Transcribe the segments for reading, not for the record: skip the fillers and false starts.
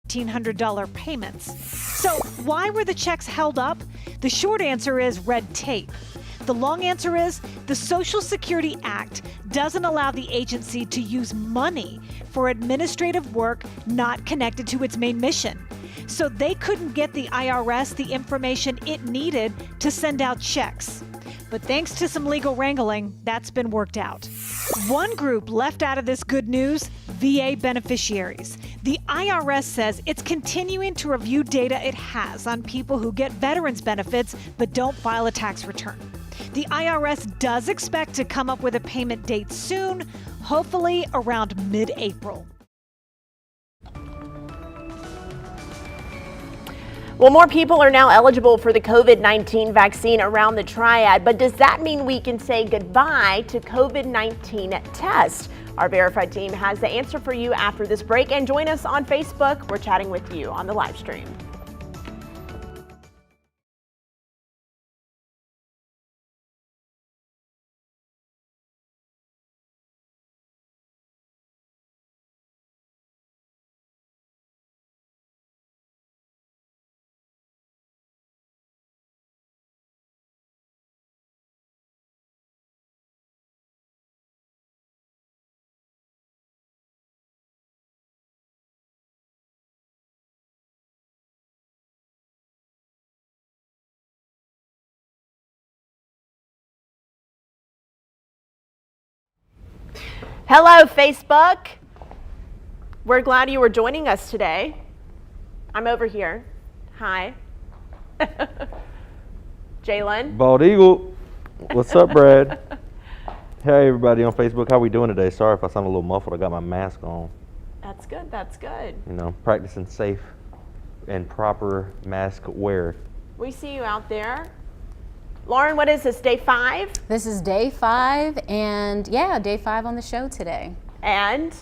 $1,500 payments. So why were the checks held up? The short answer is red tape. The long answer is the Social Security Act doesn't allow the agency to use money for administrative work not connected to its main mission. So they couldn't get the IRS the information it needed to send out checks. But thanks to some legal wrangling, that's been worked out. One group left out of this good news: VA beneficiaries. The IRS says it's continuing to review data it has on people who get veterans benefits but don't file a tax return. The IRS does expect to come up with a payment date soon, hopefully around mid-April. Well, more people are now eligible for the COVID-19 vaccine around the triad, but does that mean we can say goodbye to COVID-19 tests? Our Verified team has the answer for you after this break, and join us on Facebook. We're chatting with you on the live stream. Hello, Facebook. We're glad you were joining us today. I'm over here. Hi. Jalen. Bald Eagle. What's up, Brad? Hey, everybody on Facebook. How we doing today? Sorry if I sound a little muffled. I got my mask on. That's good. That's good. You know, practicing safe and proper mask wear. We see you out there. Lauren, what is this, day 5? This is day 5, and yeah, day 5 on the show today. And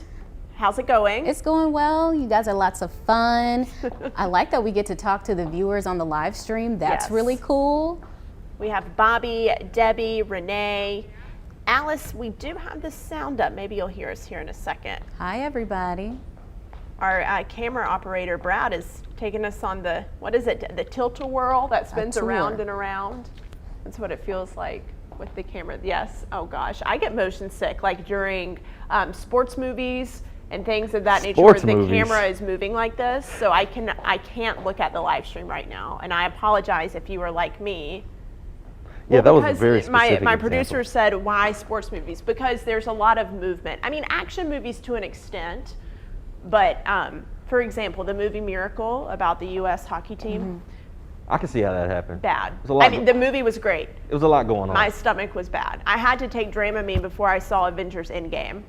how's it going? It's going well. You guys are lots of fun. I like that we get to talk to the viewers on the live stream. That's Yes. really cool. We have Bobby, Debbie, Renee, Alice. We do have the sound up. Maybe you'll hear us here in a second. Hi, everybody. Our camera operator, Brad, is taking us on the, what is it, the tilt-a-whirl that spins tour. around and around. That's what it feels like with the camera. Yes. Oh gosh, I get motion sick like during sports movies and things of that nature where the camera is moving like this. So I can't look at the live stream right now, and I apologize if you were like me. Yeah, that was a Because very specific my example. producer said, why sports movies? Because there's a lot of movement. I mean, action movies to an extent, but for example, the movie Miracle about the U.S. hockey team. I can see how that happened. Bad. There's a lot I mean, the movie was great. It was a lot going on. My stomach was bad. I had to take Dramamine before I saw Avengers Endgame.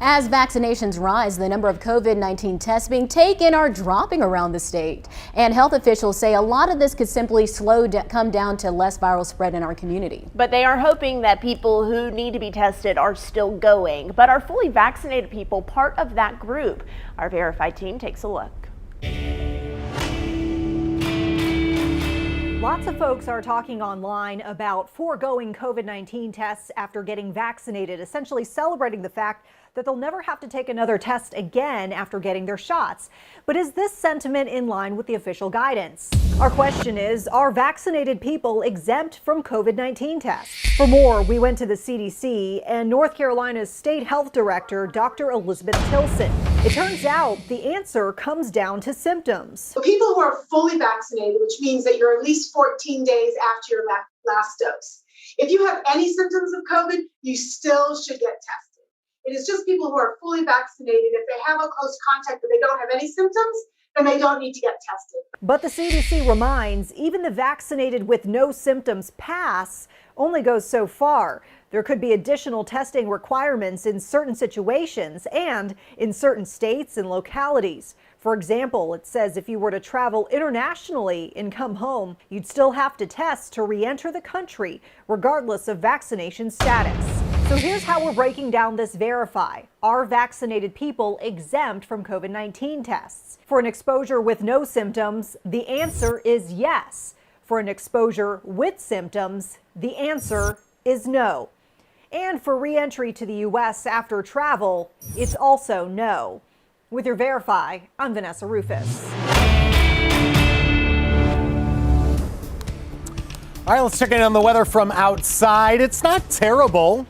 As vaccinations rise, the number of COVID-19 tests being taken are dropping around the state. And health officials say a lot of this could simply come down to less viral spread in our community. But they are hoping that people who need to be tested are still going. But are fully vaccinated people part of that group? Our Verified team takes a look. Lots of folks are talking online about foregoing COVID-19 tests after getting vaccinated, essentially celebrating the fact that they'll never have to take another test again after getting their shots. But is this sentiment in line with the official guidance? Our question is, are vaccinated people exempt from COVID-19 tests? For more, we went to the CDC and North Carolina's State Health Director, Dr. Elizabeth Tilson. It turns out the answer comes down to symptoms. So people who are fully vaccinated, which means that you're at least 14 days after your last dose. If you have any symptoms of COVID, you still should get tested. It is just people who are fully vaccinated. If they have a close contact but they don't have any symptoms, then they don't need to get tested. But the CDC reminds even the vaccinated with no symptoms pass only goes so far. There could be additional testing requirements in certain situations and in certain states and localities. For example, it says if you were to travel internationally and come home, you'd still have to test to re-enter the country, regardless of vaccination status. So here's how we're breaking down this verify. Are vaccinated people exempt from COVID-19 tests? For an exposure with no symptoms, the answer is yes. For an exposure with symptoms, the answer is no. And for re-entry to the U.S. after travel, it's also no. With your Verify, I'm Vanessa Rufus. All right, let's check in on the weather from outside. It's not terrible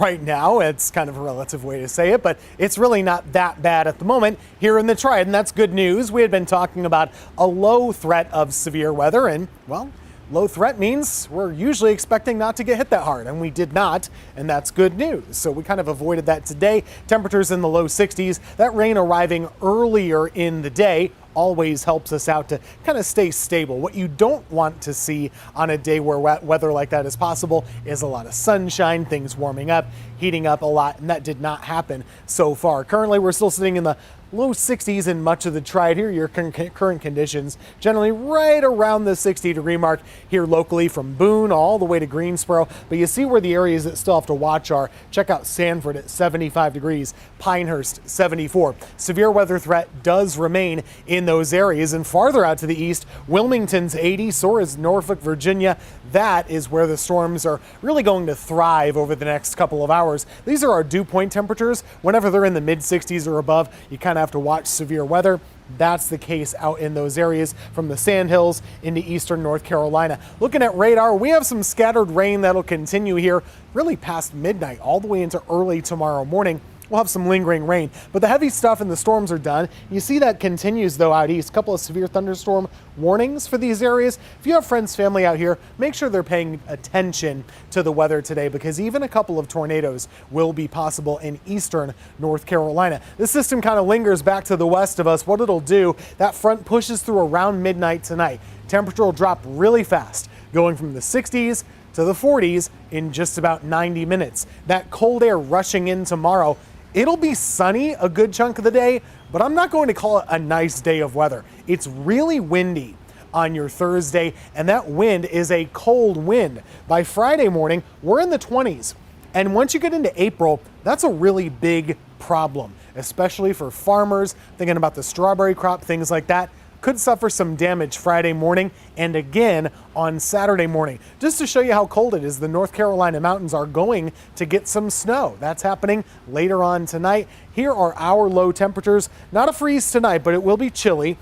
right now. It's kind of a relative way to say it, but it's really not that bad at the moment here in the Triad, and that's good news. We had been talking about a low threat of severe weather, and, well, low threat means we're usually expecting not to get hit that hard, and we did not, and that's good news. So we kind of avoided that today. Temperatures in the low 60s. That rain arriving earlier in the day always helps us out to kind of stay stable. What you don't want to see on a day where weather like that is possible is a lot of sunshine, things warming up, heating up a lot, and that did not happen so far. Currently, we're still sitting in the low 60s in much of the Triad. Here, your current conditions generally right around the 60-degree mark here locally from Boone all the way to Greensboro. But you see where the areas that still have to watch are. Check out Sanford at 75 degrees, Pinehurst 74. Severe weather threat does remain in those areas. And farther out to the east, Wilmington's 80, so is Norfolk, Virginia. That is where the storms are really going to thrive over the next couple of hours. These are our dew point temperatures. Whenever they're in the mid 60s or above, you kind of have to watch severe weather. That's the case out in those areas from the Sandhills into eastern North Carolina. Looking at radar, we have some scattered rain that'll continue here really past midnight all the way into early tomorrow morning. We'll have some lingering rain, but the heavy stuff and the storms are done. You see that continues though out east. A couple of severe thunderstorm warnings for these areas. If you have friends, family out here, make sure they're paying attention to the weather today because even a couple of tornadoes will be possible in eastern North Carolina. This system kind of lingers back to the west of us. What it'll do, that front pushes through around midnight tonight. Temperature will drop really fast, going from the 60s to the 40s in just about 90 minutes. That cold air rushing in tomorrow. It'll be sunny a good chunk of the day, but I'm not going to call it a nice day of weather. It's really windy on your Thursday, and that wind is a cold wind. By Friday morning, we're in the 20s. And once you get into April, that's a really big problem, especially for farmers thinking about the strawberry crop, things like that. Could suffer some damage Friday morning and again on Saturday morning. Just to show you how cold it is, the North Carolina mountains are going to get some snow. That's happening later on tonight. Here are our low temperatures. Not a freeze tonight, but it will be chilly.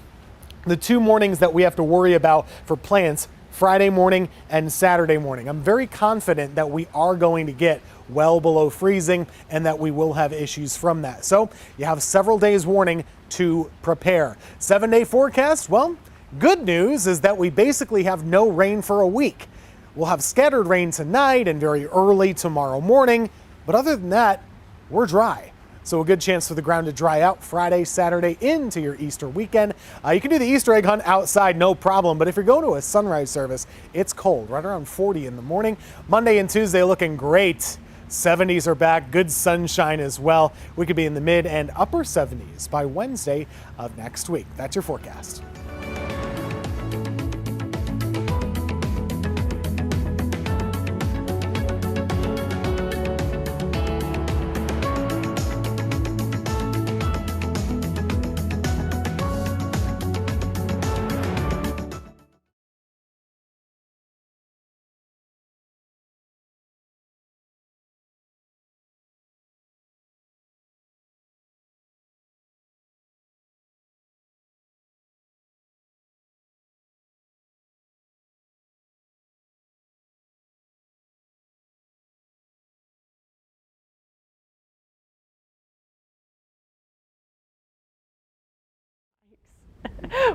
The two mornings that we have to worry about for plants, Friday morning and Saturday morning. I'm very confident that we are going to get well below freezing and that we will have issues from that. So you have several days warning to prepare. 7-day forecast, well, good news is that we basically have no rain for a week. We'll have scattered rain tonight and very early tomorrow morning, but other than that, we're dry. So a good chance for the ground to dry out Friday, Saturday into your Easter weekend. You can do the Easter egg hunt outside, no problem. But if you're going to a sunrise service, it's cold, right around 40 in the morning. Monday and Tuesday looking great. 70s are back, good sunshine as well. We could be in the mid and upper 70s by Wednesday of next week. That's your forecast.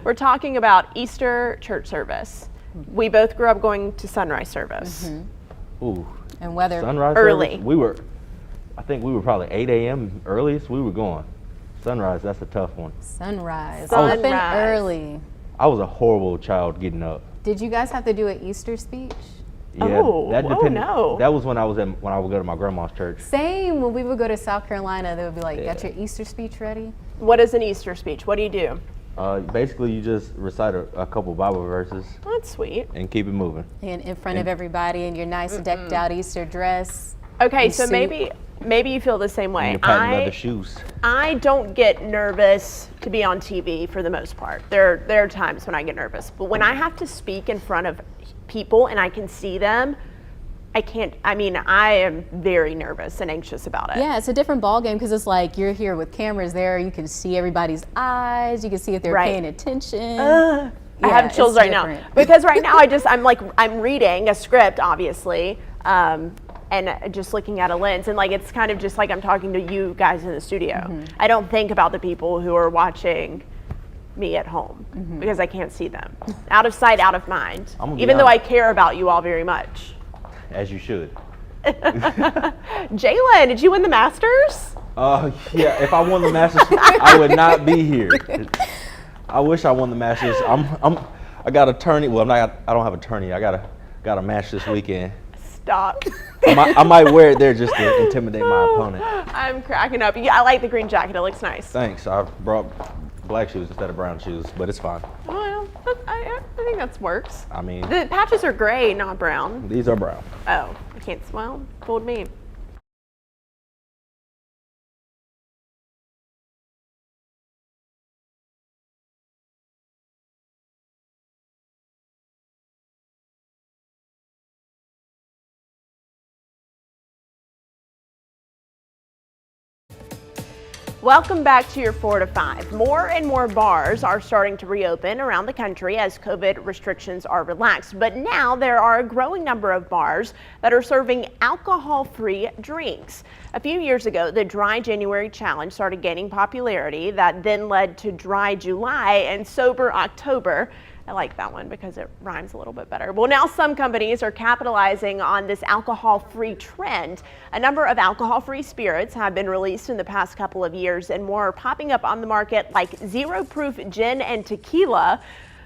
We're talking about Easter church service. We both grew up going to sunrise service. Ooh. And weather Sunrise early. Service, I think we were probably 8 a.m. earliest we were going. Sunrise, that's a tough one. sunrise. Sunrise. Up and early. I was a horrible child getting up. Did you guys have to do an Easter speech? Yeah, Oh, that oh, depended. no. That was when I would go to my grandma's church. Same. When we would go to South Carolina, they would be like, got your Easter speech ready? What is an Easter speech? What do you do? Basically, you just recite a couple Bible verses That's sweet. and keep it moving. And in front of everybody in your nice decked out Easter dress. Okay, and so soup. maybe you feel the same way. And your patent leather shoes. I don't get nervous to be on TV for the most part. There are times when I get nervous, but when I have to speak in front of people and I can see them, I can't. I mean, I am very nervous and anxious about it. Yeah, it's a different ball game because it's like you're here with cameras there. You can see everybody's eyes. You can see if they're Right. paying attention. I have chills it's right now different. because right now I'm reading a script, obviously, and just looking at a lens, and like it's kind of just like I'm talking to you guys in the studio. Mm-hmm. I don't think about the people who are watching me at home because I can't see them. Out of sight, out of mind. I'm gonna be Even though I honest. care about you all very much. As you should. Jalen, did you win the Masters? Yeah, if I won the Masters, I would not be here. I wish I won the Masters. I got a tourney. Well, I don't have a tourney. I got a match this weekend. Stop. I might wear it there just to intimidate my opponent. I'm cracking up. Yeah, I like the green jacket. It looks nice. Thanks. I brought black shoes instead of brown shoes, but it's fine. Well, I think that works. I mean, The patches are gray, not brown. these are brown. Oh, I can't. Well, fooled me. Welcome back to your 4 to 5. More and more bars are starting to reopen around the country as COVID restrictions are relaxed. But now there are a growing number of bars that are serving alcohol-free drinks. A few years ago, the Dry January Challenge started gaining popularity. That then led to Dry July and Sober October. I like that one because it rhymes a little bit better. Well, now some companies are capitalizing on this alcohol-free trend. A number of alcohol-free spirits have been released in the past couple of years, and more are popping up on the market, like zero-proof gin and tequila.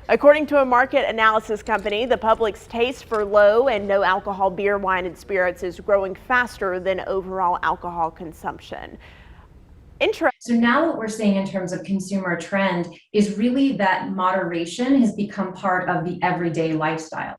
According to a market analysis company, the public's taste for low and no alcohol beer, wine, and spirits is growing faster than overall alcohol consumption. So now what we're seeing in terms of consumer trend is really that moderation has become part of the everyday lifestyle.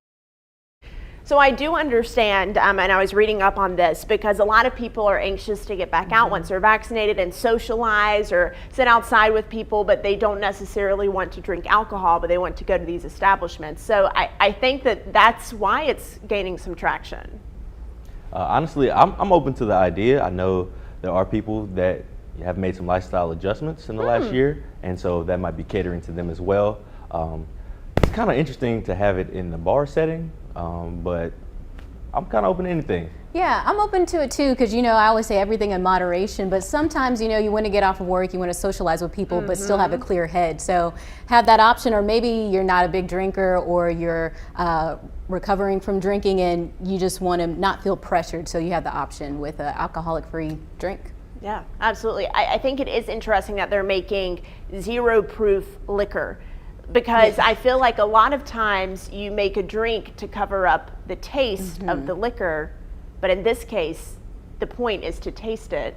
So I do understand, and I was reading up on this because a lot of people are anxious to get back out once they're vaccinated and socialize or sit outside with people, but they don't necessarily want to drink alcohol, but they want to go to these establishments. So I think that that's why it's gaining some traction. Honestly, I'm open to the idea. I know there are people that have made some lifestyle adjustments in the last year, and so that might be catering to them as well. It's kind of interesting to have it in the bar setting, but I'm kind of open to anything. Yeah, I'm open to it too because, you know, I always say everything in moderation, but sometimes, you know, you want to get off of work, you want to socialize with people, but still have a clear head. So have that option, or maybe you're not a big drinker or you're recovering from drinking and you just want to not feel pressured, so you have the option with an alcoholic-free drink. Yeah, absolutely. I think it is interesting that they're making zero-proof liquor because I feel like a lot of times you make a drink to cover up the taste of the liquor, but in this case, the point is to taste it.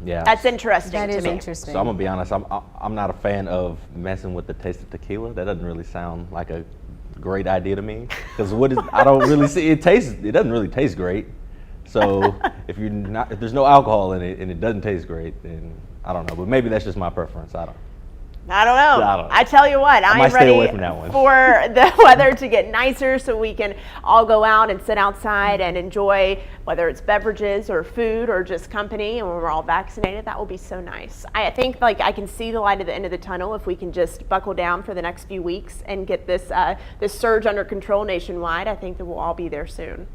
Yeah. That's interesting That to is me. interesting. So I'm gonna be honest. I'm not a fan of messing with the taste of tequila. That doesn't really sound like a great idea to me. Because I don't really see it tastes. It doesn't really taste great. So if there's no alcohol in it and it doesn't taste great, then I don't know. But maybe that's just my preference. I don't know. I don't know. I tell you what, I'm might stay ready away from that one. for the weather to get nicer so we can all go out and sit outside and enjoy, whether it's beverages or food or just company, and when we're all vaccinated. That will be so nice. I think like I can see the light at the end of the tunnel if we can just buckle down for the next few weeks and get this surge under control nationwide. I think that we'll all be there soon.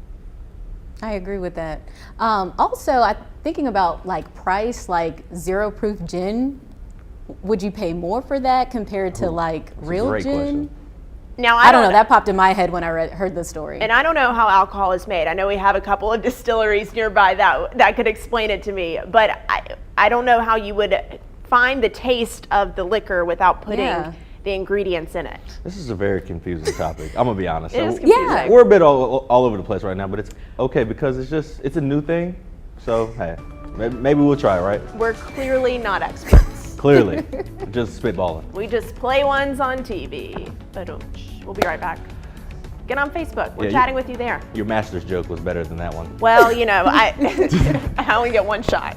I agree with that. Also, I'm thinking about like price, like zero proof gin. Would you pay more for that compared to like real great gin? question. Now I don't know. That popped in my head when I heard the story. And I don't know how alcohol is made. I know we have a couple of distilleries nearby that could explain it to me, but I don't know how you would find the taste of the liquor without putting the ingredients in it. This is a very confusing topic. I'm gonna be honest. It is So confusing. Yeah. we're a bit all over the place right now, but it's okay because it's a new thing. So hey, maybe we'll try it, right? We're clearly not experts. Clearly, just spitballing. We just play ones on TV. We'll be right back. Get on Facebook. We're Yeah, chatting with you there. Your master's joke was better than that one. Well, you know, I I only get one shot.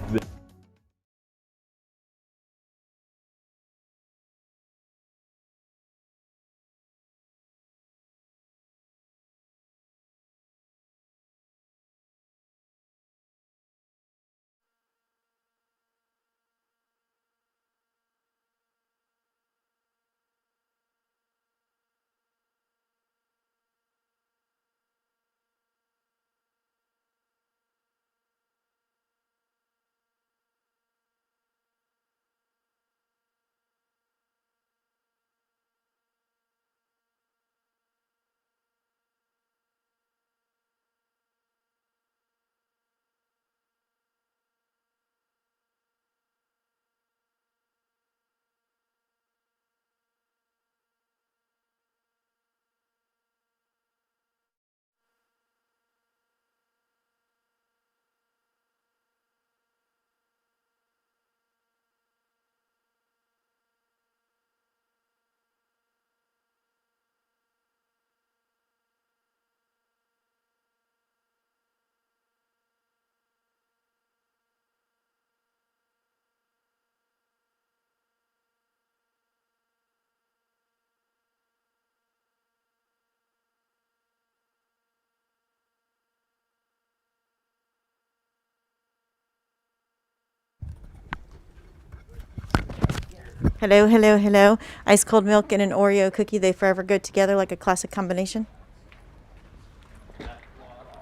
Hello, hello, hello. Ice cold milk and an Oreo cookie, they forever go together like a classic combination.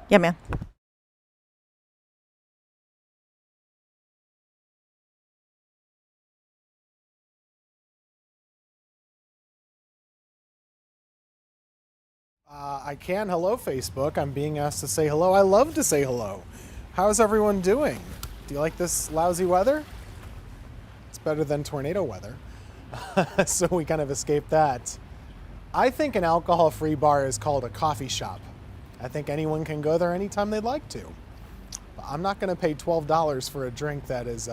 Yeah, man. I can. Hello, Facebook. I'm being asked to say hello. I love to say hello. How's everyone doing? Do you like this lousy weather? It's better than tornado weather. So we kind of escaped that. I think an alcohol-free bar is called a coffee shop. I think anyone can go there anytime they'd like to. But I'm not going to pay $12 for a drink that is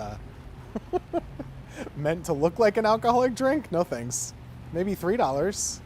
meant to look like an alcoholic drink. No thanks. Maybe $3.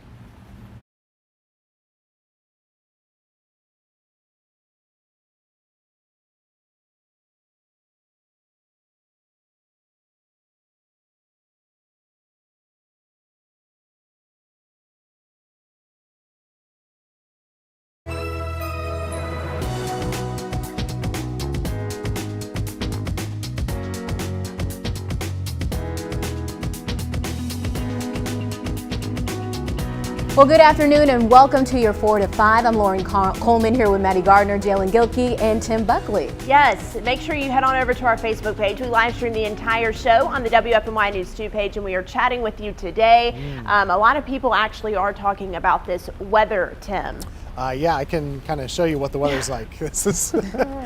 Well, good afternoon and welcome to your 4 to 5. I'm Lauren Coleman here with Maddie Gardner, Jalen Gilkey, and Tim Buckley. Yes, make sure you head on over to our Facebook page. We live stream the entire show on the WFMY News 2 page, and we are chatting with you today. A lot of people actually are talking about this weather, Tim. Yeah, I can kind of show you what the weather's like. This is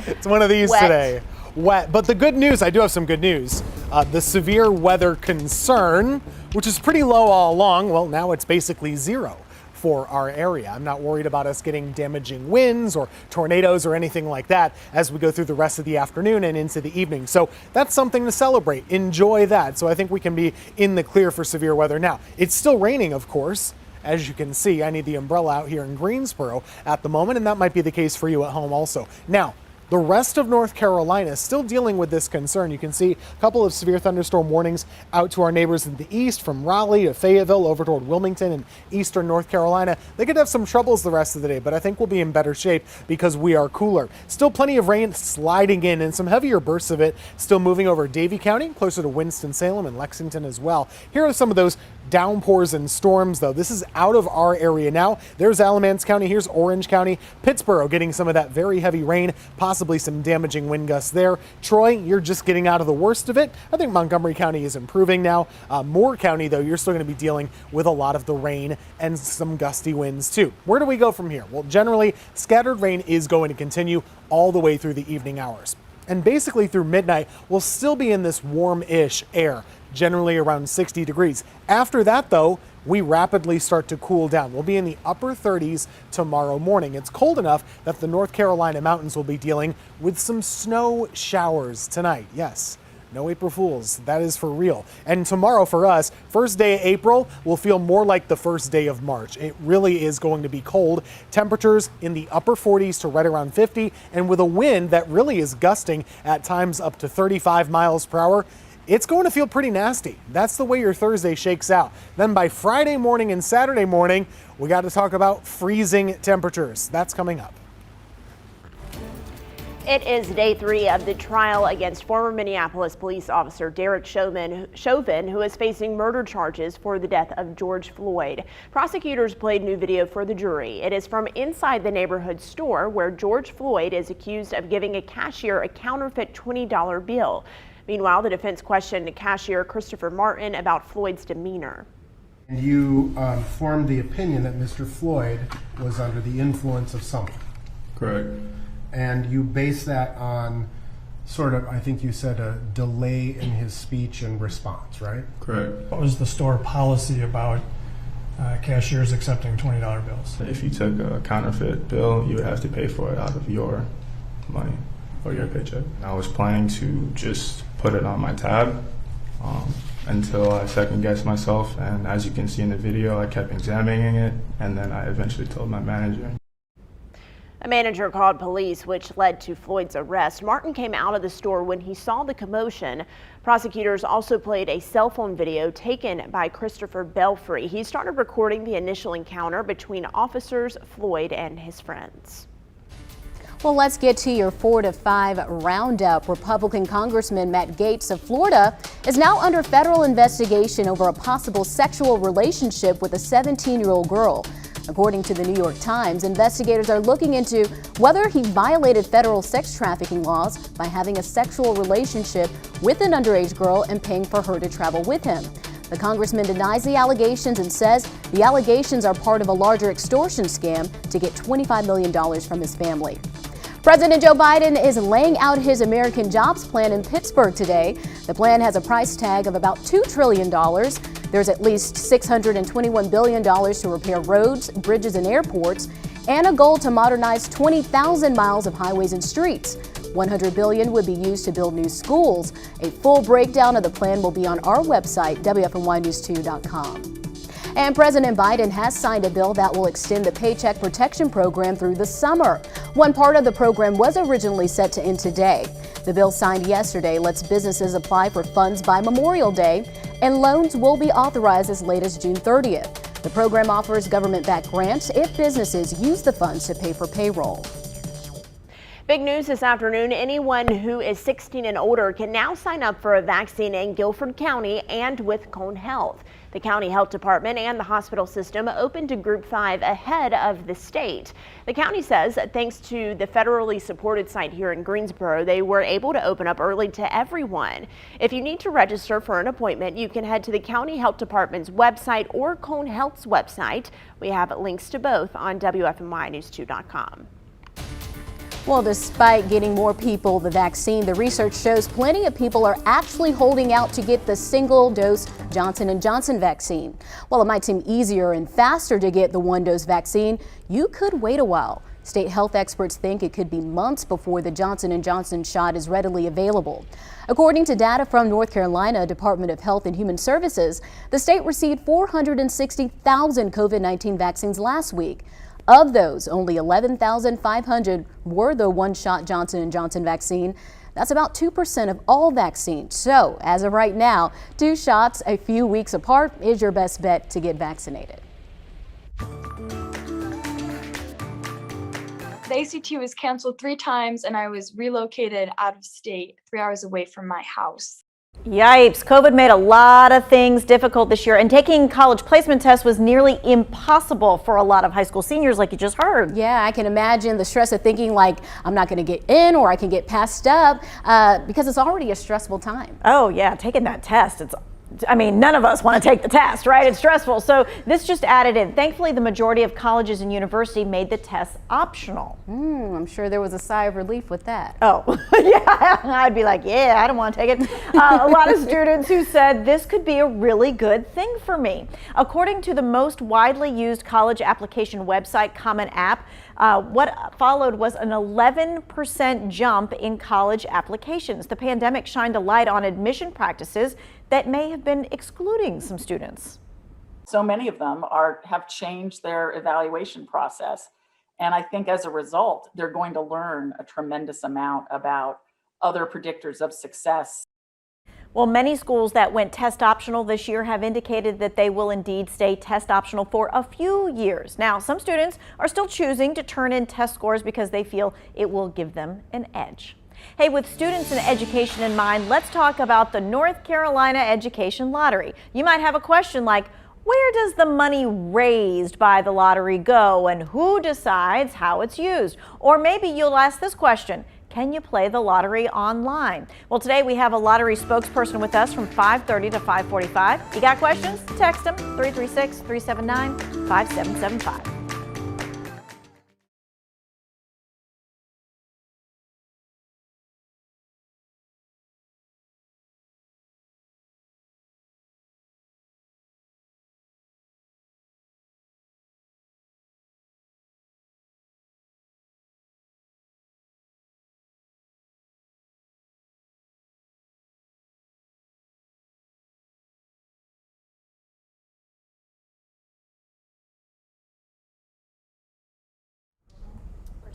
it's one of these Wet. today. Wet. But the good news, I do have some good news. The severe weather concern, which is pretty low all along, well, now it's basically zero for our area. I'm not worried about us getting damaging winds or tornadoes or anything like that as we go through the rest of the afternoon and into the evening. So that's something to celebrate. Enjoy that. So I think we can be in the clear for severe weather. Now, it's still raining, of course. As you can see, I need the umbrella out here in Greensboro at the moment, and that might be the case for you at home also. Now, the rest of North Carolina is still dealing with this concern. You can see a couple of severe thunderstorm warnings out to our neighbors in the east, from Raleigh to Fayetteville over toward Wilmington and eastern North Carolina. They could have some troubles the rest of the day, but I think we'll be in better shape because we are cooler. Still plenty of rain sliding in and some heavier bursts of it still moving over Davie County, closer to Winston-Salem and Lexington as well. Here are some of those downpours and storms, though. This is out of our area now. There's Alamance County, here's Orange County, Pittsburgh getting some of that very heavy rain, possibly some damaging wind gusts there. Troy, you're just getting out of the worst of it. I think Montgomery County is improving now. Moore County, though, you're still going to be dealing with a lot of the rain and some gusty winds too. Where do we go from here? Well, generally, scattered rain is going to continue all the way through the evening hours. And basically through midnight, we'll still be in this warm-ish air, generally around 60 degrees. After that, though, we rapidly start to cool down. We'll be in the upper 30s tomorrow morning. It's cold enough that the North Carolina mountains will be dealing with some snow showers tonight. Yes, No April Fools. That is for real. And tomorrow for us, first day of April will feel more like the first day of March. It really is going to be cold. Temperatures in the upper 40s to right around 50, and with a wind that really is gusting at times up to 35 miles per hour. It's going to feel pretty nasty. That's the way your Thursday shakes out. Then by Friday morning and Saturday morning, we got to talk about freezing temperatures. That's coming up. It is day 3 of the trial against former Minneapolis police officer Derek Chauvin, who is facing murder charges for the death of George Floyd. Prosecutors played new video for the jury. It is from inside the neighborhood store where George Floyd is accused of giving a cashier a counterfeit $20 bill. Meanwhile, the defense questioned cashier Christopher Martin about Floyd's demeanor. And you formed the opinion that Mr. Floyd was under the influence of someone. Correct. And you base that on sort of, I think you said, a delay in his speech and response, right? Correct. What was the store policy about cashiers accepting $20 bills? If you took a counterfeit bill, you would have to pay for it out of your money or your paycheck. I was planning to just put it on my tab until I second-guessed myself, and as you can see in the video, I kept examining it, and then I eventually told my manager. A manager called police, which led to Floyd's arrest. Martin came out of the store when he saw the commotion. Prosecutors also played a cell phone video taken by Christopher Belfry. He started recording the initial encounter between officers, Floyd, and his friends. Well, let's get to your 4 to 5 roundup. Republican Congressman Matt Gaetz of Florida is now under federal investigation over a possible sexual relationship with a 17-year-old girl. According to the New York Times, investigators are looking into whether he violated federal sex trafficking laws by having a sexual relationship with an underage girl and paying for her to travel with him. The congressman denies the allegations and says the allegations are part of a larger extortion scam to get $25 million from his family. President Joe Biden is laying out his American Jobs Plan in Pittsburgh today. The plan has a price tag of about $2 trillion. There's at least $621 billion to repair roads, bridges, and airports, and a goal to modernize 20,000 miles of highways and streets. $100 billion would be used to build new schools. A full breakdown of the plan will be on our website, WFNYnews2.com. And President Biden has signed a bill that will extend the Paycheck Protection Program through the summer. One part of the program was originally set to end today. The bill signed yesterday lets businesses apply for funds by Memorial Day, and loans will be authorized as late as June 30th. The program offers government-backed grants if businesses use the funds to pay for payroll. Big news this afternoon. Anyone who is 16 and older can now sign up for a vaccine in Guilford County and with Cone Health. The county health department and the hospital system opened to Group 5 ahead of the state. The county says that thanks to the federally supported site here in Greensboro, they were able to open up early to everyone. If you need to register for an appointment, you can head to the county health department's website or Cone Health's website. We have links to both on WFNYnews2.com. Well, despite getting more people the vaccine, the research shows plenty of people are actually holding out to get the single-dose Johnson & Johnson vaccine. While it might seem easier and faster to get the one-dose vaccine, you could wait a while. State health experts think it could be months before the Johnson & Johnson shot is readily available. According to data from North Carolina Department of Health and Human Services, the state received 460,000 COVID-19 vaccines last week. Of those, only 11,500 were the one-shot Johnson & Johnson vaccine. That's about 2% of all vaccines. So, as of right now, 2 shots a few weeks apart is your best bet to get vaccinated. The ACT was canceled 3 times and I was relocated out of state 3 hours away from my house. Yipes, COVID made a lot of things difficult this year, and taking college placement tests was nearly impossible for a lot of high school seniors, like you just heard. Yeah, I can imagine the stress of thinking like I'm not going to get in or I can get passed up because it's already a stressful time. Oh yeah, taking that test, it's I mean, none of us want to take the test, right? It's stressful. So this just added in. Thankfully, the majority of colleges and universities made the test optional. I'm sure there was a sigh of relief with that. Oh, yeah. I'd be like, yeah, I don't want to take it. A lot of students who said this could be a really good thing for me. According to the most widely used college application website, Common App, what followed was an 11% jump in college applications. The pandemic shined a light on admission practices that may have been excluding some students. So many of them have changed their evaluation process. And I think as a result, they're going to learn a tremendous amount about other predictors of success. Well, many schools that went test optional this year have indicated that they will indeed stay test optional for a few years. Now, some students are still choosing to turn in test scores because they feel it will give them an edge. Hey, with students and education in mind, let's talk about the North Carolina Education Lottery. You might have a question like, where does the money raised by the lottery go and who decides how it's used? Or maybe you'll ask this question, can you play the lottery online? Well, today we have a lottery spokesperson with us from 5:30 to 5:45. You got questions? Text them 336-379-5775.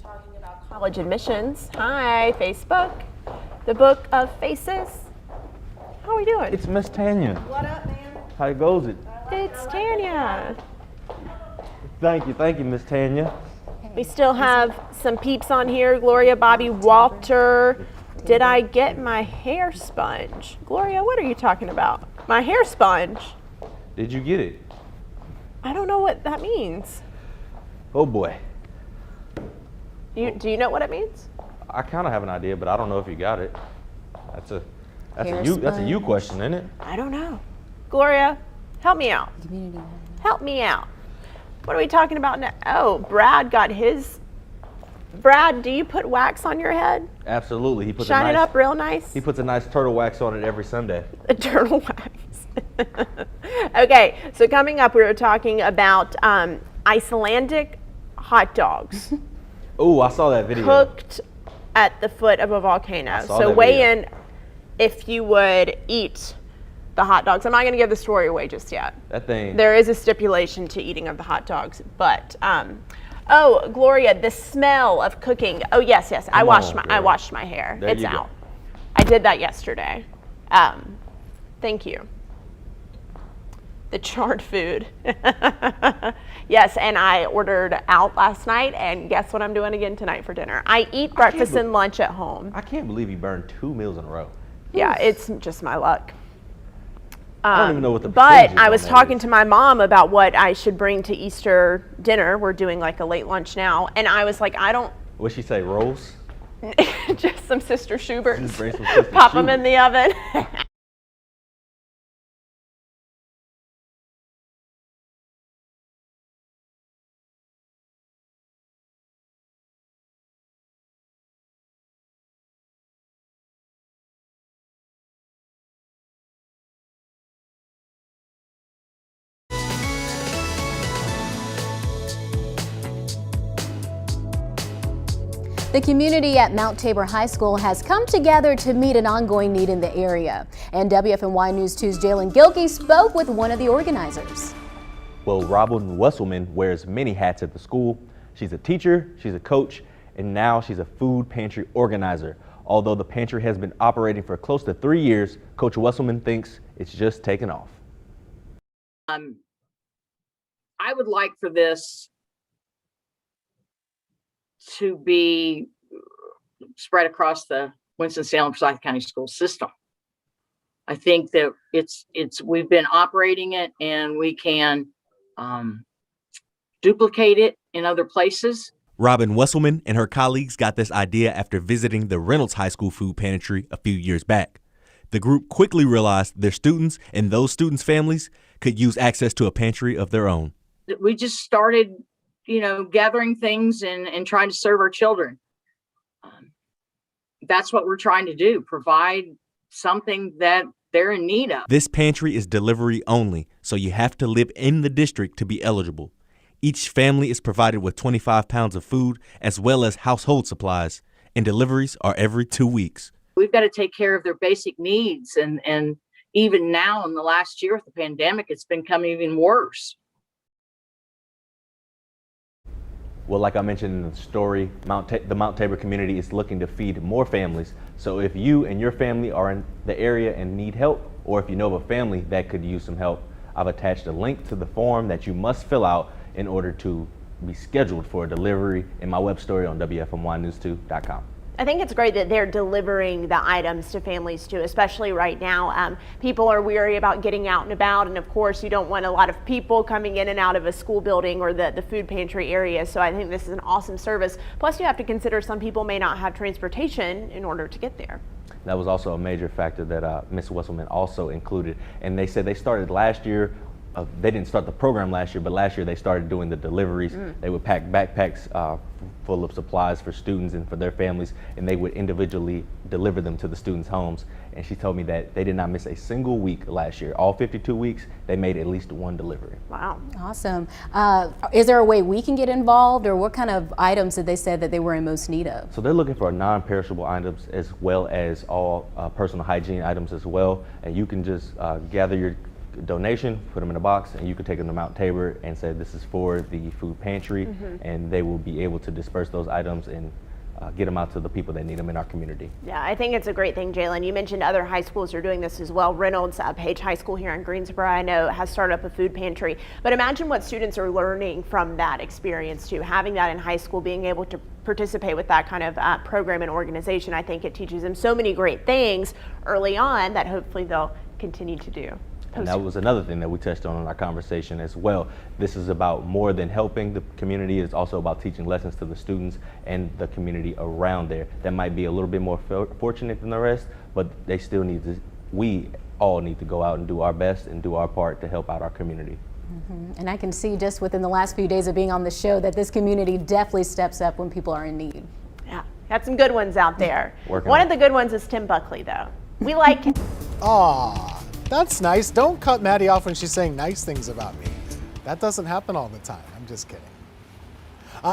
Talking about college admissions. Hi, Facebook. The Book of Faces. How are we doing? It's Miss Tanya. What up, man? How goes it? It's Tanya. Thank you, Miss Tanya. We still have some peeps on here. Gloria, Bobby, Walter. Did I get my hair sponge? Gloria, what are you talking about? My hair sponge? Did you get it? I don't know what that means. Oh boy. Do you know what it means? I kind of have an idea, but I don't know if you got it. That's a you question, isn't it? I don't know. Gloria, help me out. Help me out. What are we talking about now? Oh, Brad got his. Brad, do you put wax on your head? Absolutely. He puts Shine it up real nice. He puts a nice turtle wax on it every Sunday. A turtle wax. Okay, so coming up, we were talking about Icelandic hot dogs. Oh, I saw that video. Cooked at the foot of a volcano. So weigh in if you would eat the hot dogs. I'm not going to give the story away just yet. That thing. There is a stipulation to eating of the hot dogs, but oh, Gloria, the smell of cooking. Oh yes, I washed my hair. It's out. I did that yesterday. Thank you. The charred food. Yes, and I ordered out last night, and guess what I'm doing again tonight for dinner? I eat breakfast and lunch at home. I can't believe you burned 2 meals in a row. Yeah, it's just my luck. I don't even know what the But I was talking to my mom about what I should bring to Easter dinner. We're doing like a late lunch now, and I was like, I don't. What'd she say, rolls? Just some Sister Schuberts. Just bring some Sister Pop them in the oven. The community at Mount Tabor High School has come together to meet an ongoing need in the area. And WFNY News 2's Jalen Gilkey spoke with one of the organizers. Well, Robin Wesselman wears many hats at the school. She's a teacher, she's a coach, and now she's a food pantry organizer. Although the pantry has been operating for close to 3 years, Coach Wesselman thinks it's just taken off. I would like for this to be spread across the Winston-Salem-Forsyth County school system. I think that we've been operating it, and we can duplicate it in other places. Robin Wesselman and her colleagues got this idea after visiting the Reynolds High School food pantry a few years back. The group quickly realized their students and those students' families could use access to a pantry of their own. We just started, gathering things and trying to serve our children. That's what we're trying to do, provide something that they're in need of. This pantry is delivery only, so you have to live in the district to be eligible. Each family is provided with 25 pounds of food as well as household supplies, and deliveries are every 2 weeks. We've got to take care of their basic needs. And even now in the last year with the pandemic, it's become even worse. Well, like I mentioned in the story, the Mount Tabor community is looking to feed more families. So if you and your family are in the area and need help, or if you know of a family that could use some help, I've attached a link to the form that you must fill out in order to be scheduled for a delivery in my web story on WFMYnews2.com. I think it's great that they're delivering the items to families too, especially right now. People are weary about getting out and about, and of course you don't want a lot of people coming in and out of a school building or the food pantry area, so I think this is an awesome service. Plus you have to consider some people may not have transportation in order to get there. That was also a major factor that Ms. Wesselman also included, and they said they started last year. They didn't start the program last year, but last year they started doing the deliveries. They would pack backpacks full of supplies for students and for their families, and they would individually deliver them to the students' homes. And she told me that they did not miss a single week last year. All 52 weeks, they made at least one delivery. Wow. Awesome. Is there a way we can get involved, or what kind of items did they say that they were in most need of? So they're looking for non-perishable items as well as all personal hygiene items as well. And you can just gather your donation, put them in a box, and you can take them to Mount Tabor and say this is for the food pantry, and they will be able to disperse those items and get them out to the people that need them in our community. Yeah, I think it's a great thing, Jalen. You mentioned other high schools are doing this as well. Reynolds Page High School here in Greensboro, I know, has started up a food pantry. But imagine what students are learning from that experience too. Having that in high school, being able to participate with that kind of program and organization, I think it teaches them so many great things early on that hopefully they'll continue to do. And that was another thing that we touched on in our conversation as well. This is about more than helping the community. It's also about teaching lessons to the students and the community around there that might be a little bit more fortunate than the rest, but they still need to, we all need to go out and do our best and do our part to help out our community. And I can see just within the last few days of being on the show that this community definitely steps up when people are in need. Yeah, got some good ones out there. One of the good ones is Tim Buckley, though. We like him. Aw. That's nice. Don't cut Maddie off when she's saying nice things about me. That doesn't happen all the time. I'm just kidding.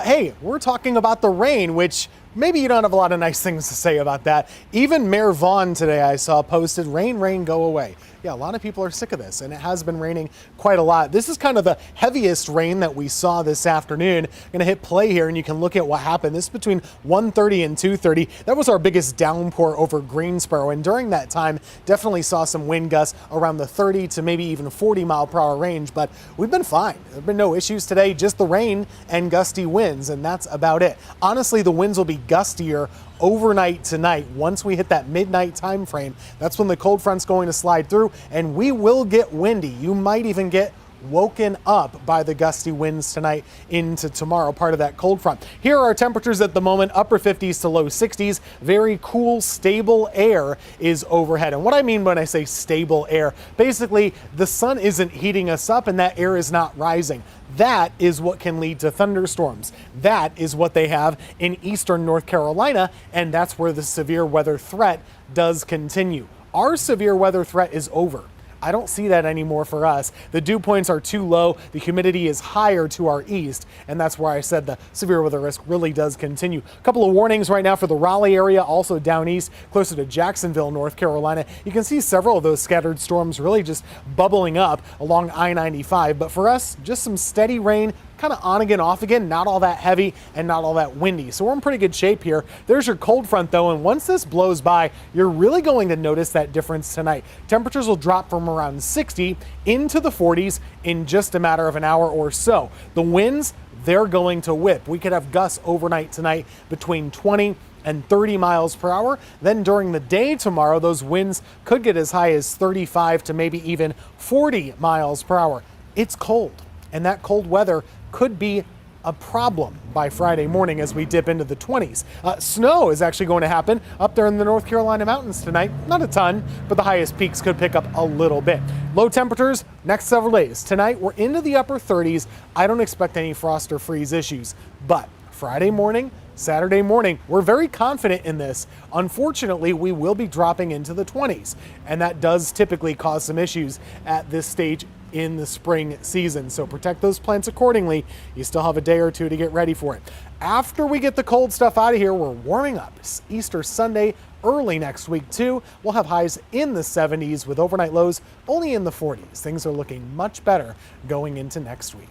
Hey, we're talking about the rain, which maybe you don't have a lot of nice things to say about that. Even Mayor Vaughn today I saw posted, rain, rain, go away. Yeah, a lot of people are sick of this, and it has been raining quite a lot. This is kind of the heaviest rain that we saw this afternoon. I'm gonna hit play here and you can look at what happened. This is between 1:30 and 2:30. That was our biggest downpour over Greensboro, and during that time, definitely saw some wind gusts around the 30 to maybe even 40-mile-per-hour range, but we've been fine. There have been no issues today, just the rain and gusty winds, and that's about it. Honestly, the winds will be gustier overnight tonight. Once we hit that midnight time frame, that's when the cold front's going to slide through, and we will get windy. You might even get woken up by the gusty winds tonight into tomorrow, part of that cold front. Here are our temperatures at the moment, upper 50s to low 60s. Very cool, stable air is overhead. And what I mean when I say stable air, basically the sun isn't heating us up and that air is not rising. That is what can lead to thunderstorms. That is what they have in eastern North Carolina, and that's where the severe weather threat does continue. Our severe weather threat is over. I don't see that anymore for us. The dew points are too low, the humidity is higher to our east, and that's why I said the severe weather risk really does continue. A couple of warnings right now for the Raleigh area, also down east, closer to Jacksonville, North Carolina. You can see several of those scattered storms really just bubbling up along I-95, but for us, just some steady rain, kind of on again, off again, not all that heavy and not all that windy. So we're in pretty good shape here. There's your cold front though, and once this blows by, you're really going to notice that difference tonight. Temperatures will drop from around 60 into the 40s in just a matter of an hour or so. The winds, they're going to whip. We could have gusts overnight tonight between 20 and 30 miles per hour. Then during the day tomorrow, those winds could get as high as 35 to maybe even 40 miles per hour. It's cold, and that cold weather could be a problem by Friday morning as we dip into the 20s. Snow is actually going to happen up there in the North Carolina mountains tonight. Not a ton, but the highest peaks could pick up a little bit. Low temperatures next several days. Tonight we're into the upper 30s. I don't expect any frost or freeze issues, but Friday morning, Saturday morning, we're very confident in this. Unfortunately, we will be dropping into the 20s, and that does typically cause some issues at this stage in the spring season. So protect those plants accordingly. You still have a day or two to get ready for it. After we get the cold stuff out of here, we're warming up. Easter Sunday, early next week too. We'll have highs in the 70s with overnight lows only in the 40s. Things are looking much better going into next week.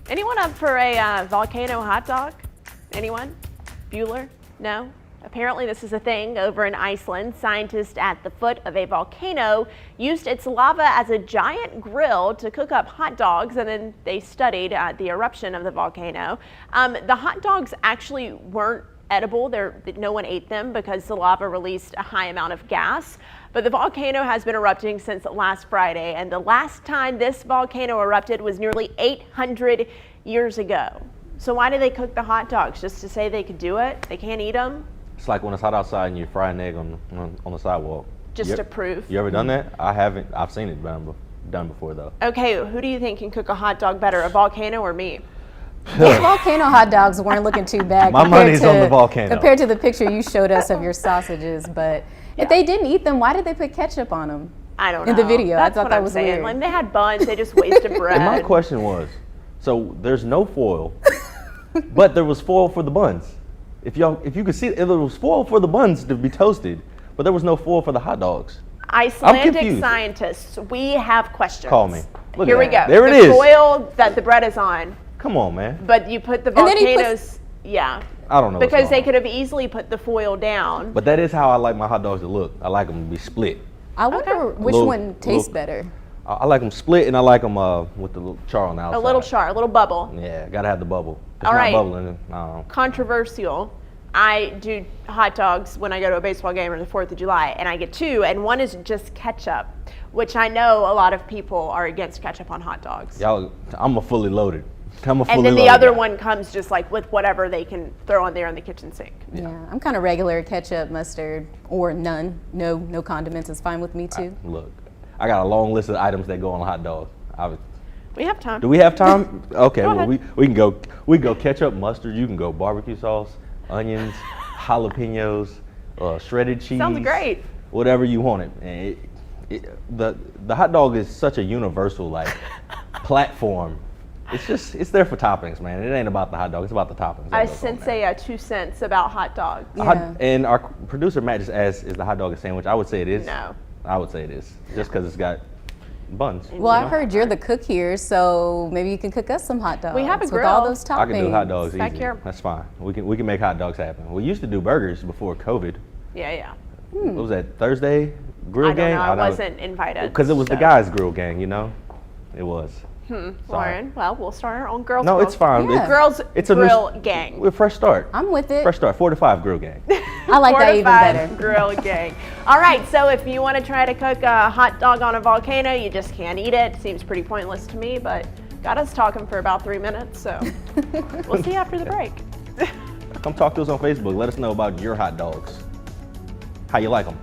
Anyone up for a volcano hot dog? Anyone? Bueller? No? Apparently this is a thing over in Iceland. Scientists at the foot of a volcano used its lava as a giant grill to cook up hot dogs, and then they studied the eruption of the volcano. The hot dogs actually weren't edible. No one ate them because the lava released a high amount of gas. But the volcano has been erupting since last Friday, and the last time this volcano erupted was nearly 800 years ago. So why do they cook the hot dogs? Just to say they could do it? They can't eat them? It's like when it's hot outside and you fry an egg on the sidewalk. Just to prove. You ever done that? I haven't. I've seen it done before though. Okay, who do you think can cook a hot dog better, a volcano or me? Those volcano hot dogs weren't looking too bad. My money's on the volcano. Compared to the picture you showed us of your sausages, but if they didn't eat them, why did they put ketchup on them? I don't know. In the video, That's I thought what that I'm was saying. weird. When they had buns, they just wasted bread. And my question was, so there's no foil, but there was foil for the buns. If you could see, there was foil for the buns to be toasted, but there was no foil for the hot dogs. Icelandic scientists, we have questions. Call me. Look Here at we that. go. There it the is. foil that the bread is on. Come on, man. But you put the And then he volcanoes, yeah. I don't know. what's Because going they on. could have easily put the foil down. But that is how I like my hot dogs to look. I like them to be split. I wonder which one tastes better. I like them split, and I like them with the little char on the outside. A little char, a little bubble. Yeah, gotta have the bubble. If it's All right. not bubbling, I don't know. Controversial. I do hot dogs when I go to a baseball game or the 4th of July, and I get two, and one is just ketchup, which I know a lot of people are against ketchup on hot dogs. Y'all, I'm a fully loaded. I'm a fully And then the loaded other guy. one comes just like with whatever they can throw on there in the kitchen sink. Yeah, I'm kind of regular ketchup, mustard, or none. No condiments is fine with me too. Look, I got a long list of items that go on a hot dog. We have time. Do we have time? Okay, Go well ahead. we can go ketchup, mustard. You can go barbecue sauce, onions, jalapenos, shredded cheese. Sounds great. Whatever you want it. And the hot dog is such a universal platform. It's there for toppings, man. It ain't about the hot dog. It's about the toppings. I sense a 2 cents about hot dogs. And our producer Matt just asked, "Is the hot dog a sandwich?" I would say it is. No. I would say it is, just because it's got buns. Well, I heard you're the cook here, so maybe you can cook us some hot dogs. We have a with grill. all those toppings. I can do hot dogs Back easy. here. That's fine. We can make hot dogs happen. We used to do burgers before COVID. Yeah. What was that, Thursday grill I don't gang? know. I wasn't invited. Because it was the so. guys' grill gang, you know? It was. Lauren, well, we'll start our own girls' No, grill. it's fine. Yeah. Girls It's a grill gang. We're fresh start. I'm with it. Fresh start. 4 to 5 grill gang. I like 4 that to even 5 better. grill gang. All right, so if you want to try to cook a hot dog on a volcano, you just can't eat it. Seems pretty pointless to me, but got us talking for about 3 minutes, so we'll see you after the break. Come talk to us on Facebook. Let us know about your hot dogs. How you like them?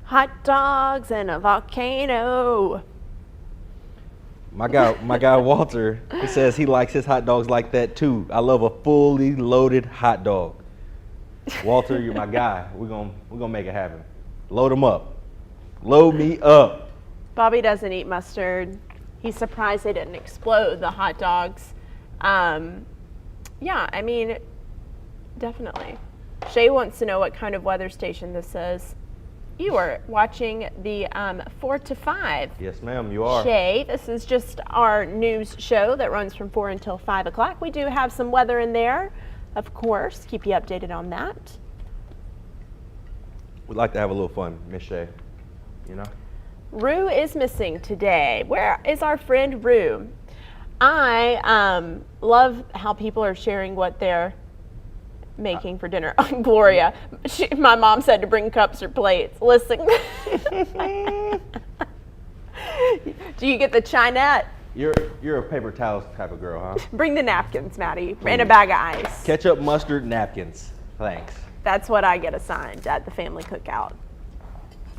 Hot dogs and a volcano. My guy Walter, he says he likes his hot dogs like that too. I love a fully loaded hot dog. Walter, you're my guy. We're gonna make it happen. Load them up. Load me up. Bobby doesn't eat mustard. He's surprised they didn't explode the hot dogs. Yeah, I mean, definitely. Shay wants to know what kind of weather station this is. You are watching the 4 to 5. Yes, ma'am, you are. Shay, this is just our news show that runs from 4 until 5 o'clock. We do have some weather in there, of course. Keep you updated on that. We'd like to have a little fun, Miss Shay, you know? Rue is missing today. Where is our friend Rue? I love how people are sharing what they're making for dinner. Gloria, my mom said to bring cups or plates. Listen. Do you get the chinette? You're a paper towels type of girl, huh? Bring the napkins, Maddie, and a bag of ice. Ketchup, mustard, napkins. Thanks. That's what I get assigned at the family cookout.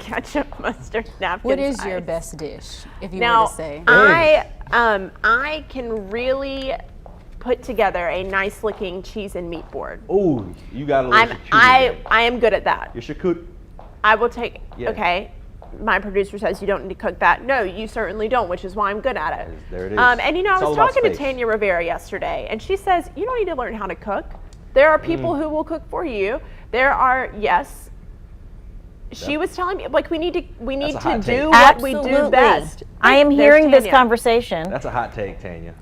Ketchup, mustard, napkins. What is ice. your best dish, if you Now, were to say? I can really put together a nice looking cheese and meat board. Ooh, you got a little I am good at that. Your charcuterie. I will take, Yeah. Okay, my producer says you don't need to cook that. No, you certainly don't, which is why I'm good at it. There it is. And you know, It's I all was about talking to space. Tanya Rivera yesterday, and she says, you don't need to learn how to cook. There are people who will cook for you. There are, yes. She was telling me, like, we need to do what we do Absolutely. best. I am There's hearing this Tanya. conversation. That's a hot take, Tanya.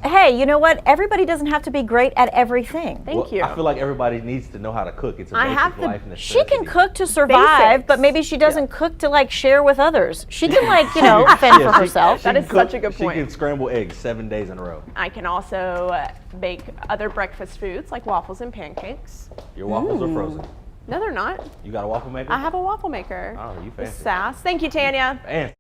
Hey, you know what? Everybody doesn't have to be great at everything. Thank you. I feel like everybody needs to know how to cook. It's a I basic have the- life necessity. She can cook to survive, Basics. but maybe she doesn't cook to like share with others. She can like, you know, fend for herself. That is such a good point. She can scramble eggs 7 days in a row. I can also make other breakfast foods like waffles and pancakes. Your waffles are frozen. No, they're not. You got a waffle maker? I have a waffle maker. Oh, you The fancy. sass. Thank you, Tanya. Man.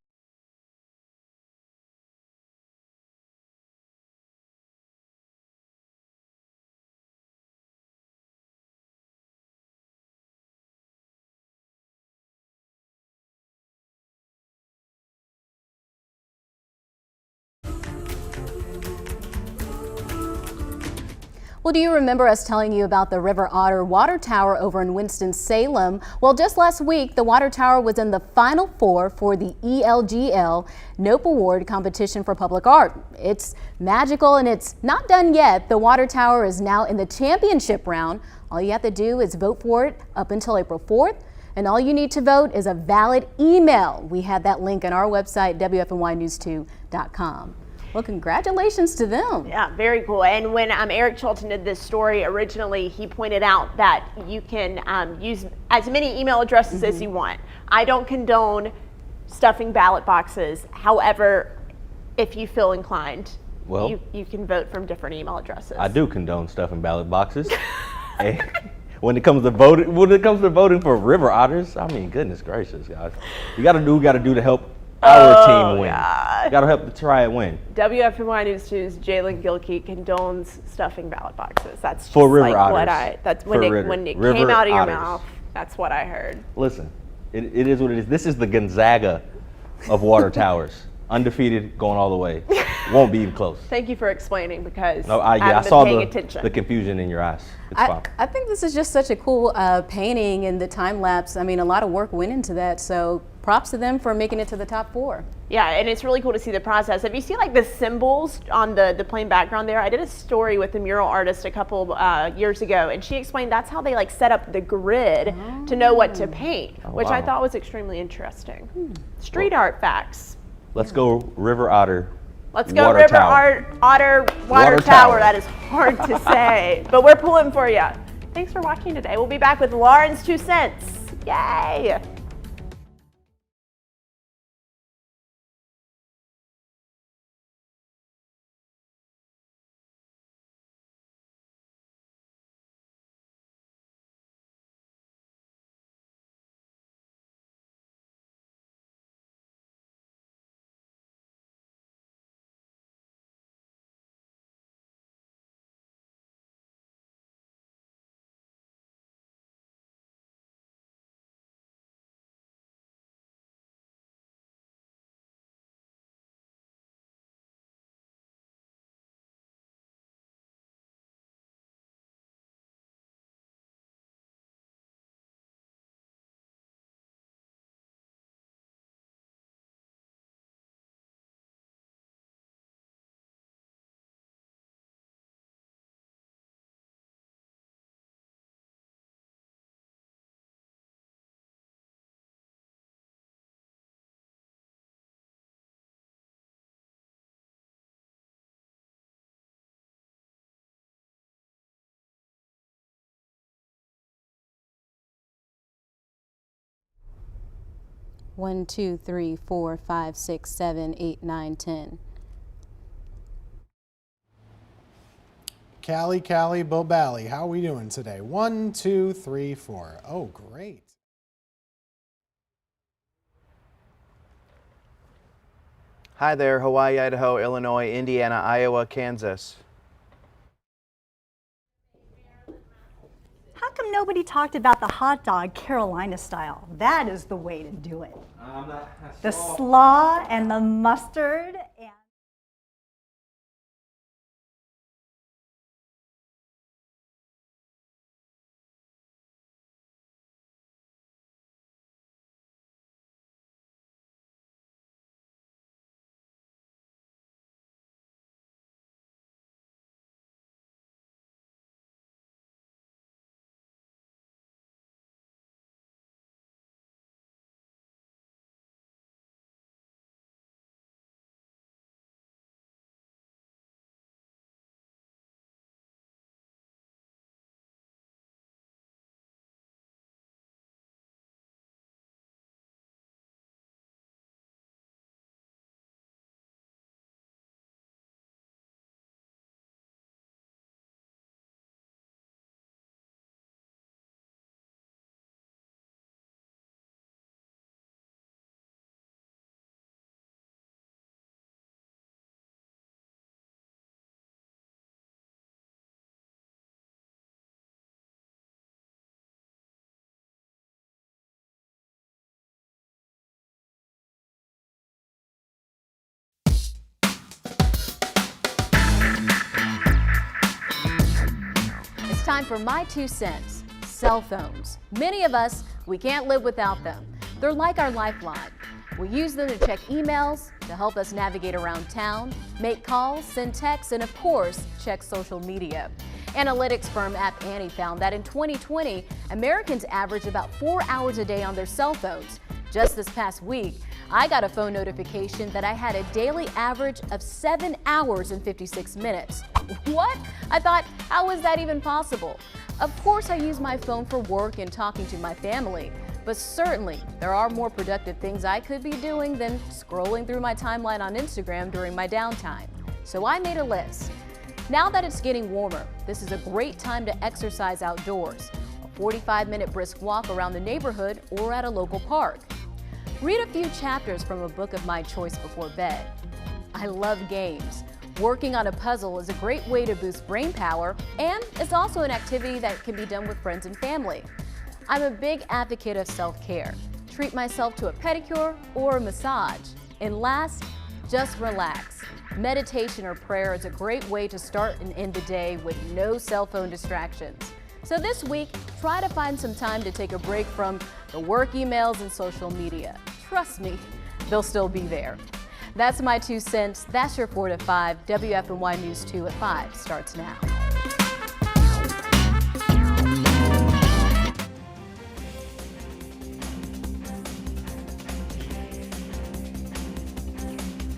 Well, do you remember us telling you about the River Otter Water Tower over in Winston-Salem? Well, just last week, the water tower was in the Final Four for the ELGL NOPE Award competition for public art. It's magical and it's not done yet. The water tower is now in the championship round. All you have to do is vote for it up until April 4th. And all you need to vote is a valid email. We have that link on our website, WFNYnews2.com. Well, congratulations to them. Yeah, very cool. And when Eric Chilton did this story originally, he pointed out that you can use as many email addresses as you want. I don't condone stuffing ballot boxes. However, if you feel inclined, Well, you can vote from different email addresses. I do condone stuffing ballot boxes. And when it comes to voting for river otters, I mean, goodness gracious, guys, you got to do what you got to do to help our team win. You got to help to try and win. WFNY News 2's Jalen Gilkey condones stuffing ballot boxes. That's just For river like what otters. that's For when it river came out of your otters. mouth. That's what I heard. Listen, it is what it is. This is the Gonzaga of water towers. Undefeated, going all the way. Won't be even close. Thank you for explaining because No, I I haven't saw been paying attention. the confusion in your eyes. It's fine. I think this is just such a cool painting and the time lapse. I mean, a lot of work went into that. So props to them for making it to the top 4. Yeah, and it's really cool to see the process. Have you seen like the symbols on the plain background there? I did a story with a mural artist a couple years ago, and she explained that's how they like set up the grid to know what to paint, which I wow. thought was extremely interesting. Street art facts. Let's go river otter. Let's go water River tower. Otter Water Water Tower. tower. That is hard to say, but we're pulling for you. Thanks for watching today. We'll be back with Lauren's 2 cents. Yay! 1, 2, 3, 4, 5, 6, 7, 8, 9, 10. Callie, Bobally, how are we doing today? 1, 2, 3, 4. Oh, great. Hi there, Hawaii, Idaho, Illinois, Indiana, Iowa, Kansas. How come nobody talked about the hot dog Carolina style? That is the way to do it. The slaw and the mustard. It's time for my 2 cents. Cell phones. Many of us, we can't live without them. They're like our lifeline. We use them to check emails, to help us navigate around town, make calls, send texts, and of course, check social media. Analytics firm App Annie found that in 2020, Americans average about 4 hours a day on their cell phones. Just this past week, I got a phone notification that I had a daily average of 7 hours and 56 minutes. What? I thought, how is that even possible? Of course, I use my phone for work and talking to my family, but certainly there are more productive things I could be doing than scrolling through my timeline on Instagram during my downtime. So I made a list. Now that it's getting warmer, this is a great time to exercise outdoors. A 45-minute brisk walk around the neighborhood or at a local park. Read a few chapters from a book of my choice before bed. I love games. Working on a puzzle is a great way to boost brain power, and it's also an activity that can be done with friends and family. I'm a big advocate of self-care. Treat myself to a pedicure or a massage. And last, just relax. Meditation or prayer is a great way to start and end the day with no cell phone distractions. So this week, try to find some time to take a break from the work emails and social media. Trust me, they'll still be there. That's my 2 cents. That's your 4 to 5. WFNY News 2 at 5 starts now.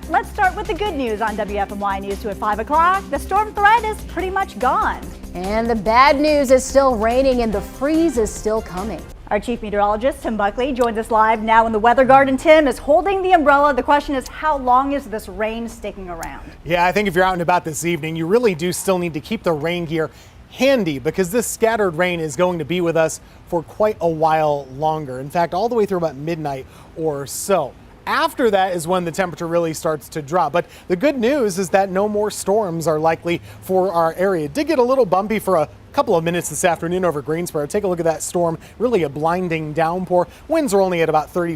Let's start with the good news on WFNY News 2 at 5 o'clock. The storm threat is pretty much gone. And the bad news is still raining and the freeze is still coming. Our chief meteorologist, Tim Buckley, joins us live now in the weather garden. Tim is holding the umbrella. The question is, how long is this rain sticking around? Yeah, I think if you're out and about this evening, you really do still need to keep the rain gear handy because this scattered rain is going to be with us for quite a while longer. In fact, all the way through about midnight or so. After that is when the temperature really starts to drop. But the good news is that no more storms are likely for our area. It did get a little bumpy for a couple of minutes this afternoon over Greensboro. Take a look at that storm, really a blinding downpour. Winds are only at about 30